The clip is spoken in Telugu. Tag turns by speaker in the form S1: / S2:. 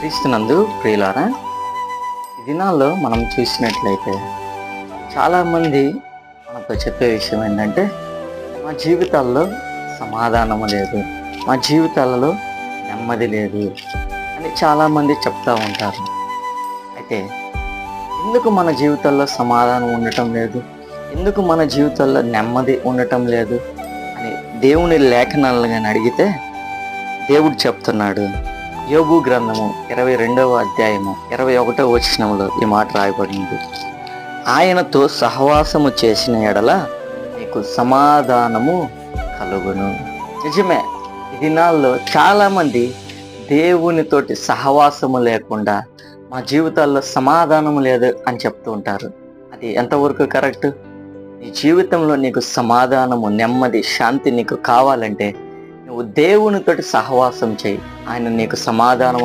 S1: క్రీస్తునందు ప్రియులారా, ఈ దినాల్లో మనం చూసినట్లయితే చాలామంది మనతో చెప్పే విషయం ఏంటంటే, మా జీవితాల్లో సమాధానము లేదు, మా జీవితాలలో నెమ్మది లేదు అని చాలామంది చెప్తూ ఉంటారు. అయితే ఎందుకు మన జీవితాల్లో సమాధానం ఉండటం లేదు, ఎందుకు మన జీవితాల్లో నెమ్మది ఉండటం లేదు అని దేవుని లేఖనాలను కానీ అడిగితే దేవుడు చెప్తున్నాడు. యోబు గ్రంథము 22వ అధ్యాయము 21వ వచనంలో ఈ మాట రాయబడింది. ఆయనతో సహవాసము చేసిన ఎడల నీకు సమాధానము కలుగును. నిజమే, ఈ దినాల్లో చాలామంది దేవునితోటి సహవాసము లేకుండా మా జీవితాల్లో సమాధానం లేదు అని చెప్తూ ఉంటారు. అది ఎంతవరకు కరెక్ట్? నీ జీవితంలో నీకు సమాధానము, నెమ్మది, శాంతి నీకు కావాలంటే నువ్వు దేవునితోటి సహవాసం చేయి. ఆయన నీకు సమాధానం